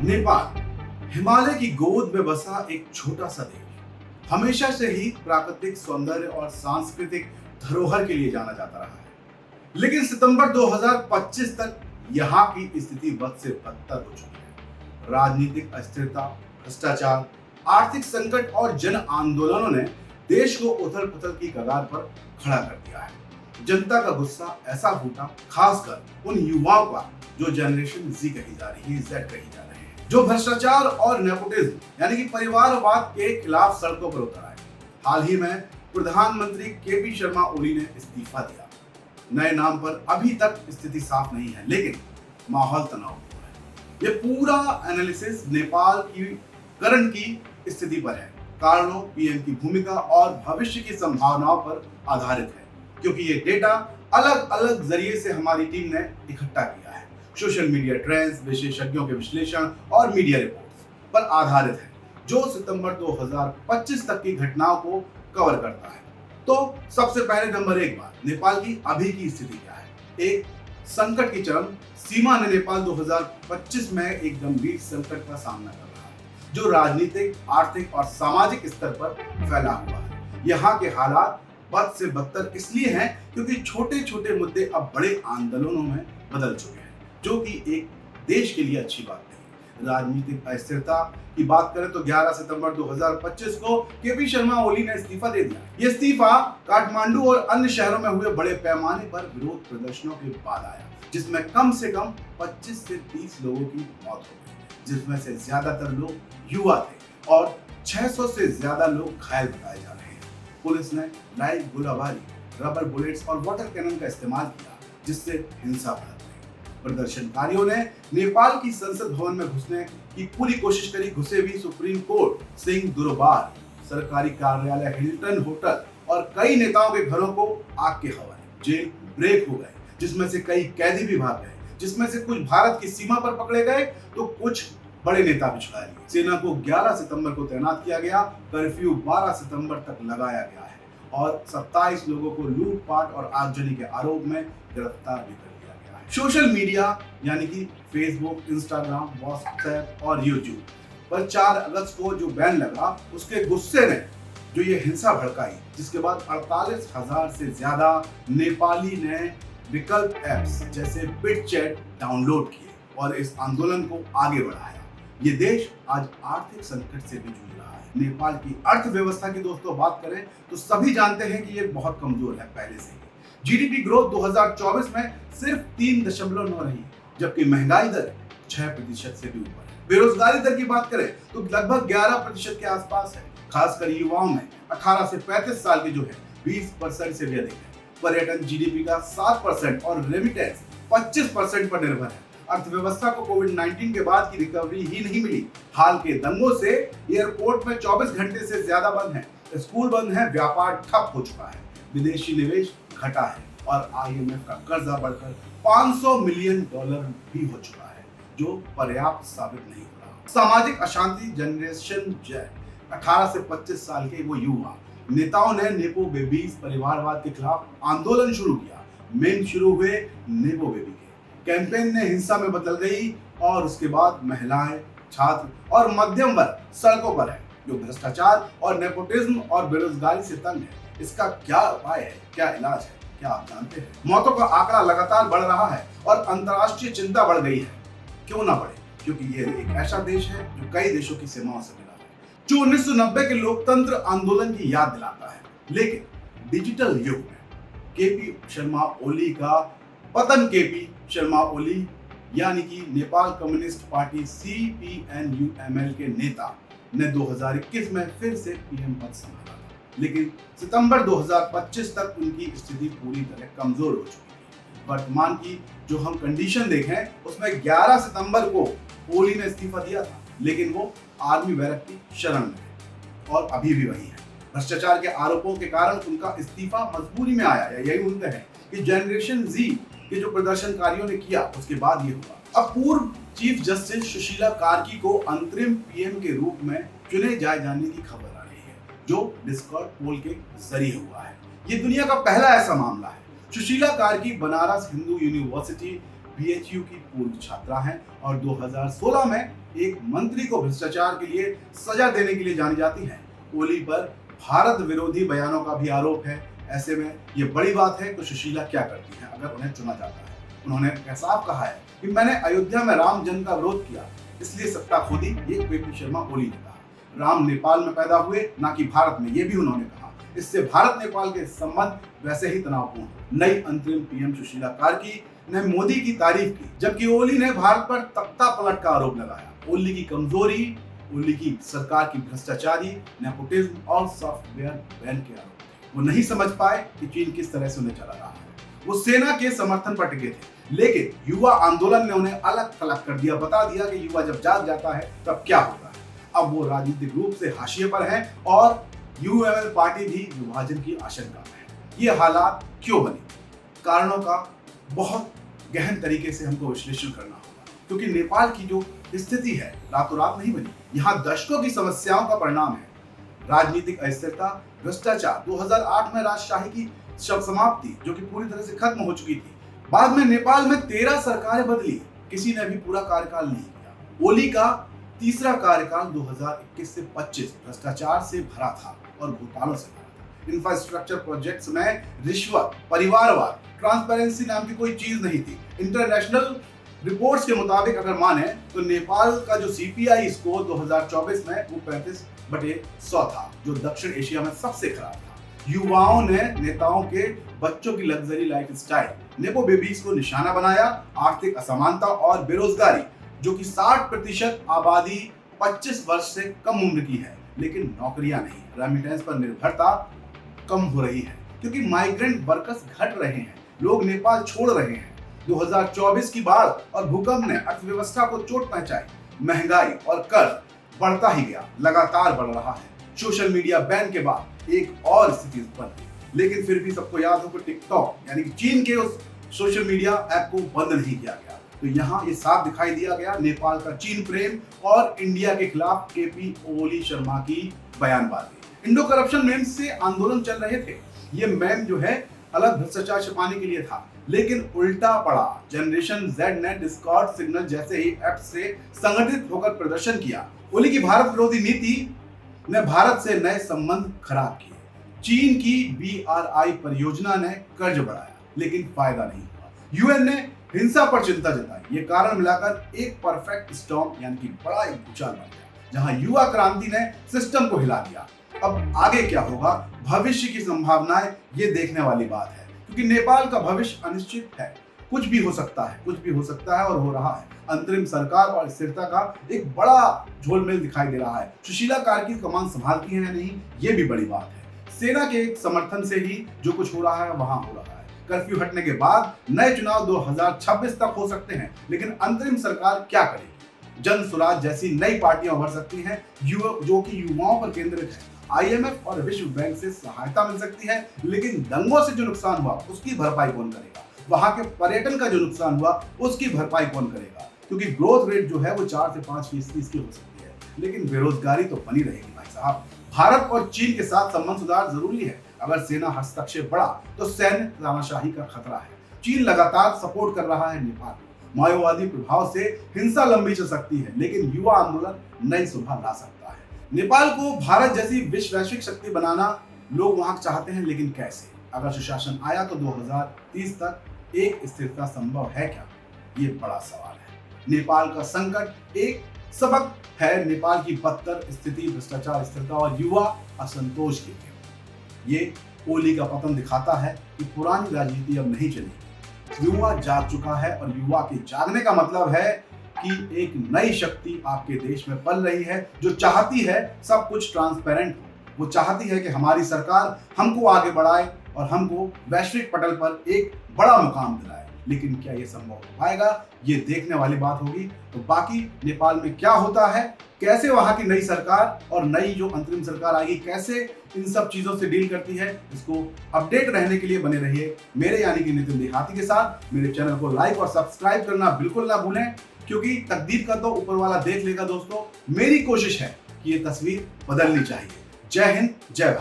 नेपाल हिमालय की गोद में बसा एक छोटा सा देश हमेशा से ही प्राकृतिक सौंदर्य और सांस्कृतिक धरोहर के लिए जाना जाता रहा है। लेकिन सितंबर 2025 तक यहाँ की स्थिति बद से बदतर हो चुकी है। राजनीतिक अस्थिरता, भ्रष्टाचार, आर्थिक संकट और जन आंदोलनों ने देश को उथल पुथल की कगार पर खड़ा कर दिया है। जनता का गुस्सा ऐसा फूटा, खासकर उन युवाओं का जो जनरेशन जी कही जा रही है, जेड कही जा रहे हैं, जो भ्रष्टाचार और नेपोटिज्म यानी कि परिवारवाद के खिलाफ सड़कों पर उतर आए। हाल ही में प्रधानमंत्री केपी शर्मा ओली ने इस्तीफा दिया। नए नाम पर अभी तक स्थिति साफ नहीं है, लेकिन माहौल तनावपूर्ण है। ये पूरा एनालिसिस नेपाल की करंट की स्थिति पर है, कारणों, पीएम की भूमिका और भविष्य की संभावनाओं पर आधारित है, क्योंकि ये डेटा अलग अलग जरिए से हमारी टीम ने इकट्ठा किया है। सोशल मीडिया ट्रेंड्स, विशेषज्ञों के विश्लेषण और मीडिया रिपोर्ट्स पर आधारित है, जो सितंबर 2025 तक की घटनाओं को कवर करता है। तो सबसे पहले नंबर 1 बात, नेपाल की अभी की स्थिति क्या है। एक संकट की चरम सीमा ने नेपाल 2025 में एक गंभीर संकट का सामना कर रहा है, जो राजनीतिक, आर्थिक और सामाजिक स्तर पर फैला हुआ है। यहाँ के हालात बद से बदतर इसलिए हैं क्योंकि छोटे छोटे मुद्दे अब बड़े आंदोलनों में बदल चुके हैं, जो कि एक देश के लिए अच्छी बात नहीं। राजनीतिक अस्थिरता की बात करें तो 11 सितंबर 2025 को केपी शर्मा ओली ने इस्तीफा दे दिया। ये इस्तीफा काठमांडू और अन्य शहरों में हुए बड़े पैमाने पर विरोध प्रदर्शनों के बाद आया, जिसमें कम से कम 25 से 30 लोगों की मौत हो गई, जिसमें से ज्यादातर लोग युवा थे और 600 से ज्यादा लोग घायल बताए जा रहे हैं। पुलिस ने लाइव गोलाबारी, रबर बुलेट्स और वाटर कैनन का इस्तेमाल किया, जिससे हिंसा भड़क गई। प्रदर्शनकारियों ने नेपाल की संसद भवन में घुसने की पूरी कोशिश करी। घुसे भी सुप्रीम कोर्ट, सिंह दरबार, सरकारी कार्यालय, हिल्टन होटल और कई नेताओं के घरों को आग के हवाले। जेल ब्रेक हो गए, जिसमें से कई कैदी भी भाग गए, जिसमें से कुछ भारत की सीमा पर पकड़े गए तो कुछ बड़े नेता भी छुड़ा लिए। सेना को 11 सितंबर को तैनात किया गया। कर्फ्यू 12 सितंबर तक लगाया गया है और 27 लोगों को लूटपाट और आगजनी के आरोप में गिरफ्तार भी कर लिया गया है। सोशल मीडिया यानी कि फेसबुक, इंस्टाग्राम, व्हाट्सएप और यूट्यूब पर 4 अगस्त को जो बैन लगा, उसके गुस्से ने जो ये हिंसा भड़काई, जिसके बाद 48,000 से ज्यादा नेपाली ने विकल्प ऐप्स जैसे बिटचैट डाउनलोड किए और इस आंदोलन को आगे बढ़ाया। ये देश आज आर्थिक संकट से भी जूझ रहा है। नेपाल की अर्थव्यवस्था की दोस्तों बात करें तो सभी जानते हैं कि ये बहुत कमजोर है पहले से ही। जीडीपी ग्रोथ 2024 में सिर्फ 3.9 रही, जबकि महंगाई दर 6% से भी ऊपर है। बेरोजगारी दर की बात करें तो लगभग 11% के आसपास है, खासकर युवाओं में 18 से 35 साल के जो है 20% से भी अधिक है। पर्यटन जीडीपी का 7% और रेमिटेंस 25% पर निर्भर है। अर्थव्यवस्था को कोविड-19 के बाद की रिकवरी ही नहीं मिली। हाल के दंगों से एयरपोर्ट में 24 घंटे से ज्यादा बंद है, स्कूल बंद है, व्यापार ठप हो चुका है, विदेशी निवेश घटा है और आईएमएफ का कर्जा बढ़कर $500 मिलियन भी हो चुका है, जो पर्याप्त साबित नहीं हो रहा। सामाजिक अशांति, जनरेशन जेड, 18 से 25 साल के वो युवा नेताओं ने नेपो बेबीज परिवारवाद के खिलाफ आंदोलन शुरू किया। मेन शुरू हुए नेपो बेबी के कैंपेन ने हिंसा में बदल गई और उसके बाद महिलाएं, छात्र और मध्यम वर्ग सड़कों पर है, जो भ्रष्टाचार और नेपोटिज्म और बेरोजगारी से तंग है। इसका क्या उपाय है, क्या इलाज है, क्या आप जानते हैं? मौतों का आंकड़ा लगातार बढ़ रहा है और अंतर्राष्ट्रीय चिंता बढ़ गई है। क्यों ना बढ़े, क्योंकि ये एक ऐसा देश है जो कई देशों की सीमाओं से मिला है, जो 1990 के लोकतंत्र आंदोलन की याद दिलाता है। लेकिन डिजिटल युग में केपी शर्मा ओली का पतन, केपी शर्मा ओली यानी कि नेपाल कम्युनिस्ट पार्टी CPNUML के नेता ने 2021 में फिर से पीएम पद संभाला था, लेकिन सितंबर 2025 तक उनकी स्थिति पूरी तरह कमजोर हो चुकी है। वर्तमान की जो हम कंडीशन देखें उसमें 11 सितंबर को ओली ने इस्तीफा दिया था, लेकिन वो आर्मी बैरक की शरण में है और अभी भी वही है। भ्रष्टाचार के आरोपों के कारण उनका इस्तीफा मजबूरी में आया। यही उम्मीद है कि जनरेशन जी के जो प्रदर्शनकारियों ने किया, उसके बाद ये हुआ। अब पूर्व चीफ जस्टिस सुशीला कार्की को अंतरिम पीएम के रूप में चुने जाने की खबर आ रही है, जो डिस्कॉर्ड पोल के जरिए हुआ है। ये दुनिया का पहला ऐसा मामला है। सुशीला कार्की बनारस हिंदू यूनिवर्सिटी BHU की पूर्व छात्रा हैं और 2016 में एक मंत्री को भ्रष्टाचार के लिए सजा देने के लिए जानी जाती हैं। ओली पर भारत विरोधी बयानों का भी आरोप है। ऐसे में ये बड़ी बात है कि सुशीला क्या करती है अगर उन्हें चुना जाता है। उन्होंने साफ कहा है कि मैंने अयोध्या में राम जन्म का विरोध किया, इसलिए सत्ता खोदी। ये केपी शर्मा ओली ने कहा। राम नेपाल में पैदा हुए, ना कि भारत में, ये भी उन्होंने कहा। इससे भारत नेपाल के संबंध वैसे ही तनावपूर्ण। नई अंतरिम पीएम सुशीला कार्की ने मोदी की तारीफ की, जबकि ओली ने भारत पर तख्ता पलट का आरोप लगाया। ओली की कमजोरी, ओली की सरकार की भ्रष्टाचारी, नेपोटिज्म और सॉफ्टवेयर बैन के आरोप। वो नहीं समझ पाए कि चीन किस तरह से उन्हें चला रहा है। वो सेना के समर्थन पर टिके थे, लेकिन युवा आंदोलन ने उन्हें अलग थलग कर दिया, बता दिया कि युवा जब जाग जाता है तब क्या होता है। अब वो राजनीतिक रूप से हाशिए पर है और यूएमएल पार्टी भी विभाजन की आशंका में है। ये हालात क्यों बने? कारणों का बहुत गहन तरीके से हमको विश्लेषण करना होगा, क्योंकि नेपाल की जो स्थिति है रातों रात नहीं बनी। यहाँ दशकों की समस्याओं का परिणाम है। राजनीतिक अस्थिरता, भ्रष्टाचार, 2008 में राजशाही की समाप्ति जो कि पूरी तरह से खत्म हो चुकी थी। बाद में नेपाल में 13 सरकारें बदली, किसी ने भी पूरा कार्यकाल नहीं किया। ओली का तीसरा कार्यकाल 2021 से 25 भ्रष्टाचार से भरा था और घोटालों से भरा था। इंफ्रास्ट्रक्चर प्रोजेक्ट्स में रिश्वत, परिवारवाद, ट्रांसपेरेंसी नाम की कोई चीज नहीं थी। इंटरनेशनल रिपोर्ट्स के मुताबिक अगर माने तो नेपाल का जो CPI स्कोर 2024 में वो 35/100 था, जो दक्षिण एशिया में सबसे खराब था। युवाओं ने नेताओं के बच्चों की लग्जरी लाइफस्टाइल, नेपो बेबीज को निशाना बनाया। आर्थिक असमानता और बेरोजगारी, जो कि 60% आबादी 25 वर्ष से कम उम्र की है, लेकिन नौकरियां नहीं। रेमिटेंस पर निर्भरता कम हो रही है क्योंकि माइग्रेंट वर्कर्स घट रहे हैं, लोग नेपाल छोड़ रहे हैं। 2024 की बाढ़ और भूकंप ने अर्थव्यवस्था को चोट पहुंचाई। महंगाई और कर्ज बढ़ता ही गया, लगातार बढ़ रहा है। सोशल मीडिया बैन के बाद एक और स्थिति उत्पन्न हुई, लेकिन फिर भी सबको याद हो कि टिकटॉक यानी कि चीन के उस सोशल मीडिया ऐप को बंद नहीं किया गया। तो यहाँ ये साफ दिखाई दिया गया नेपाल का चीन प्रेम और इंडिया के खिलाफ केपी ओली शर्मा की बयानबाजी। इंडो करप्शन मेम से आंदोलन चल रहे थे। ये मेम जो है अलग भ्रष्टाचार छिपाने के लिए था, लेकिन उल्टा पड़ा। जनरेशन Z ने डिस्कॉर्ड, सिग्नल जैसे ही ऐप से संगठित होकर प्रदर्शन किया। ओली की भारत विरोधी नीति ने भारत से नए संबंध खराब किए। चीन की BRI परियोजना ने कर्ज बढ़ाया, लेकिन फायदा नहीं हुआ। यूएन ने हिंसा पर चिंता जताई। ये कारण मिलाकर एक परफेक्ट स्टॉर्म यानी कि बड़ा एक भूचाल बन गया, जहां युवा क्रांति ने सिस्टम को हिला दिया। अब आगे क्या होगा, भविष्य की संभावनाएं, ये देखने वाली बात है, क्योंकि नेपाल का भविष्य अनिश्चित है। कुछ भी हो सकता है, कुछ भी हो सकता है और हो रहा है। अंतरिम सरकार और स्थिरता का एक बड़ा झोलमेल दिखाई दे रहा है। सुशीला कार्की कमान संभालती है या नहीं, ये भी बड़ी बात है। सेना के समर्थन से ही जो कुछ हो रहा है वहां हो रहा है। कर्फ्यू हटने के बाद नए चुनाव 2026 तक हो सकते हैं, लेकिन अंतरिम सरकार क्या करेगी? जन स्वराज जैसी नई पार्टियां उभर सकती हैं जो कि युवाओं पर केंद्रित है। IMF और विश्व बैंक से सहायता मिल सकती है, लेकिन दंगों से जो नुकसान हुआ उसकी भरपाई कौन करेगा? वहां के पर्यटन का जो नुकसान हुआ उसकी भरपाई कौन करेगा? क्योंकि ग्रोथ रेट जो है वो 4 से 5% की हो सकती है, लेकिन बेरोजगारी तो बनी रहेगी भाई साहब। भारत और चीन के साथ संबंध सुधार जरूरी है। अगर सेना हस्तक्षेप बढ़ा तो सैन्य तानाशाही का खतरा है। चीन लगातार सपोर्ट कर रहा है नेपाल को। माओवादी प्रभाव से हिंसा लंबी चल सकती है, लेकिन युवा आंदोलन नई सुबह ला सकता है। नेपाल को भारत जैसी वैश्विक शक्ति बनाना लोग वहां चाहते हैं, लेकिन कैसे? अगर सुशासन आया तो 2030 तक एक स्थिरता संभव है क्या? ये बड़ा सवाल है। नेपाल का संकट एक सबक है नेपाल की बदतर स्थिति, भ्रष्टाचार, स्थिरता और युवा असंतोष के लिए। ये ओली का पतन दिखाता है कि पुरानी राजनीति अब नहीं चलेगी। युवा जाग चुका है और युवा के जागने का मतलब है कि एक नई शक्ति आपके देश में पल रही है, जो चाहती है सब कुछ ट्रांसपेरेंट हो। वो चाहती है कि हमारी सरकार हमको आगे बढ़ाए और हमको वैश्विक पटल पर एक बड़ा मुकाम दिलाए। लेकिन क्या ये संभव हो पाएगा, ये देखने वाली बात होगी। तो बाकी नेपाल में क्या होता है, कैसे वहां की नई सरकार और नई जो अंतरिम सरकार आएगी कैसे इन सब चीजों से डील करती है, इसको अपडेट रहने के लिए बने रहिए मेरे यानी कि नितिन देहाती के साथ। मेरे चैनल को लाइक और सब्सक्राइब करना बिल्कुल ना भूलें, क्योंकि तकदीर का तो ऊपर वाला देख लेगा दोस्तों। मेरी कोशिश है कि ये तस्वीर बदलनी चाहिए। जय हिंद, जय भारत।